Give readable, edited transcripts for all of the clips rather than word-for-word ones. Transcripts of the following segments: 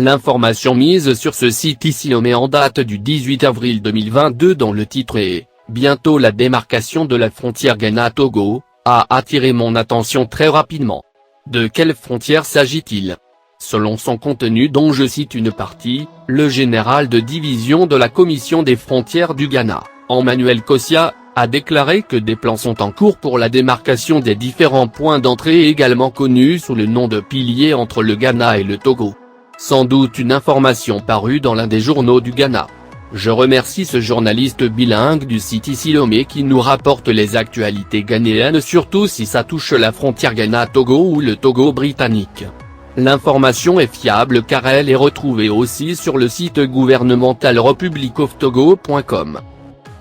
L'information mise sur ce site Isilomé en date du 18 avril 2022 dont le titre est « Bientôt la démarcation de la frontière Ghana-Togo » a attiré mon attention très rapidement. De quelle frontière s'agit-il? Selon son contenu dont je cite une partie, le général de division de la Commission des frontières du Ghana, Emmanuel Kossia, a déclaré que des plans sont en cours pour la démarcation des différents points d'entrée également connus sous le nom de piliers entre le Ghana et le Togo. Sans doute une information parue dans l'un des journaux du Ghana. Je remercie ce journaliste bilingue du site Isilomé qui nous rapporte les actualités ghanéennes surtout si ça touche la frontière Ghana-Togo ou le Togo britannique. L'information est fiable car elle est retrouvée aussi sur le site gouvernemental republicoftogo.com.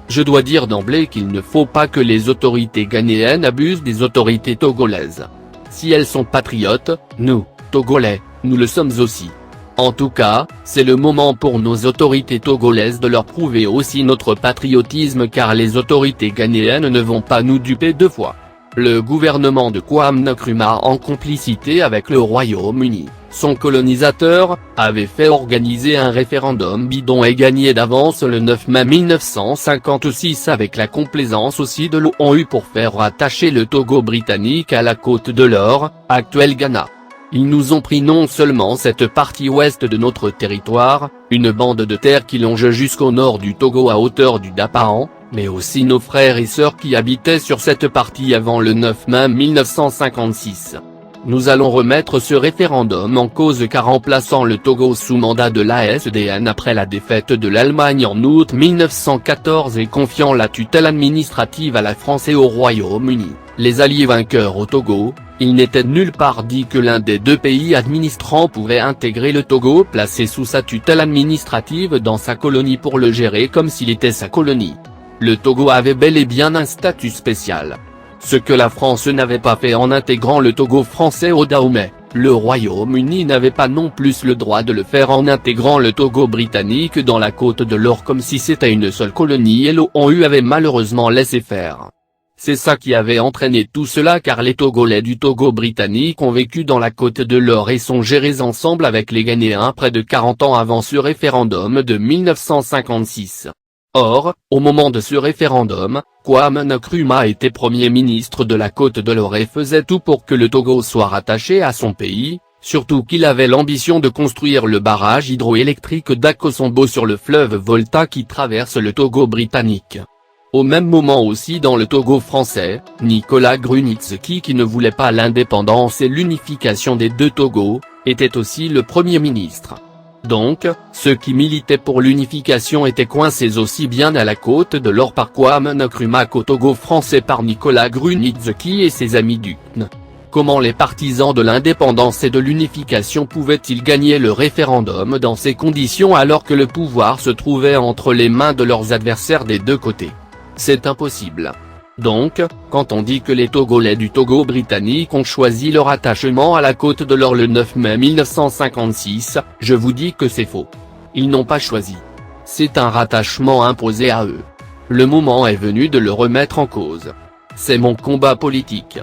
Je dois dire d'emblée qu'il ne faut pas que les autorités ghanéennes abusent des autorités togolaises. Si elles sont patriotes, nous, Togolais, nous le sommes aussi. En tout cas, c'est le moment pour nos autorités togolaises de leur prouver aussi notre patriotisme car les autorités ghanéennes ne vont pas nous duper deux fois. Le gouvernement de Kwame Nkrumah en complicité avec le Royaume-Uni, son colonisateur, avait fait organiser un référendum bidon et gagné d'avance le 9 mai 1956 avec la complaisance aussi de l'ONU pour faire rattacher le Togo britannique à la Côte de l'Or, actuel Ghana. Ils nous ont pris non seulement cette partie ouest de notre territoire, une bande de terre qui longe jusqu'au nord du Togo à hauteur du Dapahan, mais aussi nos frères et sœurs qui habitaient sur cette partie avant le 9 mai 1956. Nous allons remettre ce référendum en cause car en plaçant le Togo sous mandat de l'ASDN après la défaite de l'Allemagne en août 1914 et confiant la tutelle administrative à la France et au Royaume-Uni, les alliés vainqueurs au Togo, il n'était nulle part dit que l'un des deux pays administrants pouvait intégrer le Togo placé sous sa tutelle administrative dans sa colonie pour le gérer comme s'il était sa colonie. Le Togo avait bel et bien un statut spécial. Ce que la France n'avait pas fait en intégrant le Togo français au Dahomey, le Royaume-Uni n'avait pas non plus le droit de le faire en intégrant le Togo britannique dans la Côte de l'Or comme si c'était une seule colonie et l'ONU avait malheureusement laissé faire. C'est ça qui avait entraîné tout cela car les Togolais du Togo britannique ont vécu dans la Côte de l'Or et sont gérés ensemble avec les Ghanéens près de 40 ans avant ce référendum de 1956. Or, au moment de ce référendum, Kwame Nkrumah était Premier ministre de la Côte de l'Or et faisait tout pour que le Togo soit rattaché à son pays, surtout qu'il avait l'ambition de construire le barrage hydroélectrique d'Akosombo sur le fleuve Volta qui traverse le Togo britannique. Au même moment aussi dans le Togo français, Nicolas Grunitzky qui ne voulait pas l'indépendance et l'unification des deux Togos, était aussi le Premier ministre. Donc, ceux qui militaient pour l'unification étaient coincés aussi bien à la Côte de l'Or par Kwame Nkrumah qu'au Togo français par Nicolas Grunitzky et ses amis du CN. Comment les partisans de l'indépendance et de l'unification pouvaient-ils gagner le référendum dans ces conditions alors que le pouvoir se trouvait entre les mains de leurs adversaires des deux côtés? C'est impossible. Donc, quand on dit que les Togolais du Togo britannique ont choisi leur attachement à la Côte de l'Or le 9 mai 1956, je vous dis que c'est faux. Ils n'ont pas choisi. C'est un rattachement imposé à eux. Le moment est venu de le remettre en cause. C'est mon combat politique.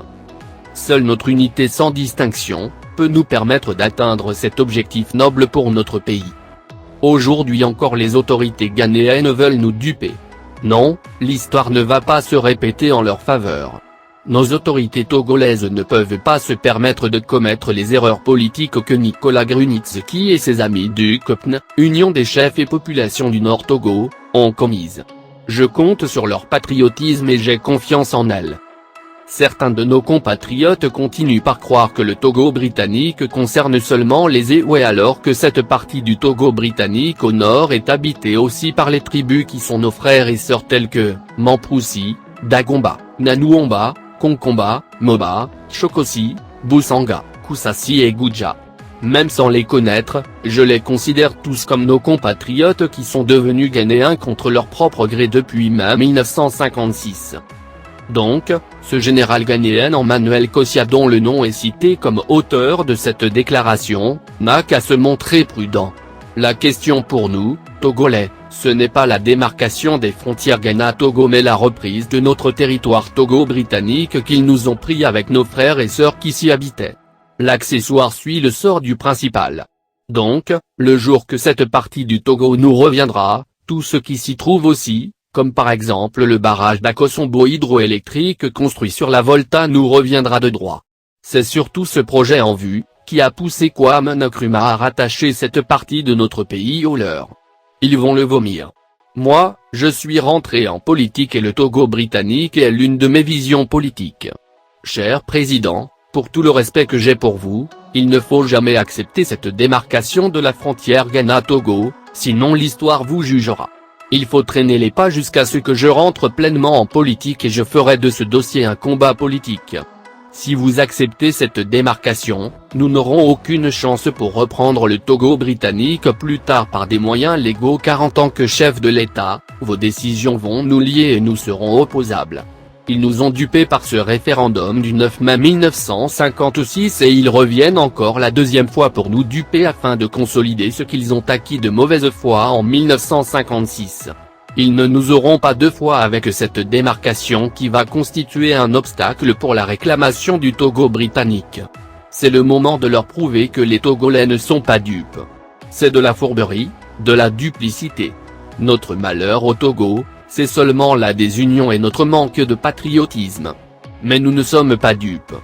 Seule notre unité sans distinction peut nous permettre d'atteindre cet objectif noble pour notre pays. Aujourd'hui encore les autorités ghanéennes veulent nous duper. Non, l'histoire ne va pas se répéter en leur faveur. Nos autorités togolaises ne peuvent pas se permettre de commettre les erreurs politiques que Nicolas Grunitzky et ses amis du COPN, Union des chefs et populations du Nord Togo, ont commises. Je compte sur leur patriotisme et j'ai confiance en elles. Certains de nos compatriotes continuent par croire que le Togo britannique concerne seulement les Ewe alors que cette partie du Togo britannique au nord est habitée aussi par les tribus qui sont nos frères et sœurs tels que, Mamproussi, Dagomba, Nanuomba, Konkomba, Moba, Chokosi, Boussanga, Kusasi et Goudja. Même sans les connaître, je les considère tous comme nos compatriotes qui sont devenus ghanéens contre leur propre gré depuis mai 1956. Donc, ce général ghanéen Emmanuel Kossia dont le nom est cité comme auteur de cette déclaration, n'a qu'à se montrer prudent. La question pour nous, Togolais, ce n'est pas la démarcation des frontières Ghana-Togo mais la reprise de notre territoire togo-britannique qu'ils nous ont pris avec nos frères et sœurs qui s'y habitaient. L'accessoire suit le sort du principal. Donc, le jour que cette partie du Togo nous reviendra, tout ce qui s'y trouve aussi, comme par exemple le barrage d'Akosombo hydroélectrique construit sur la Volta nous reviendra de droit. C'est surtout ce projet en vue, qui a poussé Kwame Nkrumah à rattacher cette partie de notre pays au leur. Ils vont le vomir. Moi, je suis rentré en politique et le Togo britannique est l'une de mes visions politiques. Cher président, pour tout le respect que j'ai pour vous, il ne faut jamais accepter cette démarcation de la frontière Ghana-Togo, sinon l'histoire vous jugera. Il faut traîner les pas jusqu'à ce que je rentre pleinement en politique et je ferai de ce dossier un combat politique. Si vous acceptez cette démarcation, nous n'aurons aucune chance pour reprendre le Togo britannique plus tard par des moyens légaux car en tant que chef de l'État, vos décisions vont nous lier et nous serons opposables. Ils nous ont dupés par ce référendum du 9 mai 1956 et ils reviennent encore la deuxième fois pour nous duper afin de consolider ce qu'ils ont acquis de mauvaise foi en 1956. Ils ne nous auront pas deux fois avec cette démarcation qui va constituer un obstacle pour la réclamation du Togo britannique. C'est le moment de leur prouver que les Togolais ne sont pas dupes. C'est de la fourberie, de la duplicité. Notre malheur au Togo, c'est seulement la désunion et notre manque de patriotisme. Mais nous ne sommes pas dupes.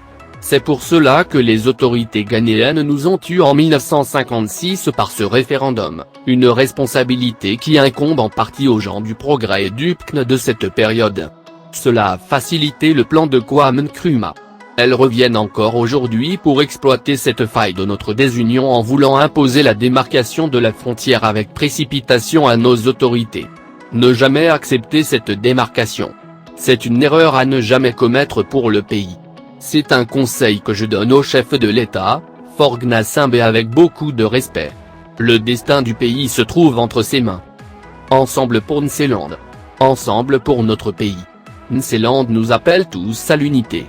C'est pour cela que les autorités ghanéennes nous ont tués en 1956 par ce référendum, une responsabilité qui incombe en partie aux gens du progrès et du PCN de cette période. Cela a facilité le plan de Kwame Nkrumah. Elles reviennent encore aujourd'hui pour exploiter cette faille de notre désunion en voulant imposer la démarcation de la frontière avec précipitation à nos autorités. Ne jamais accepter cette démarcation. C'est une erreur à ne jamais commettre pour le pays. C'est un conseil que je donne au chef de l'État, Faure Gnassingbé avec beaucoup de respect. Le destin du pays se trouve entre ses mains. Ensemble pour Nseland. Ensemble pour notre pays. Nseland nous appelle tous à l'unité.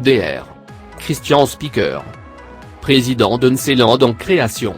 Dr. Christian Speaker. Président de Nseland en création.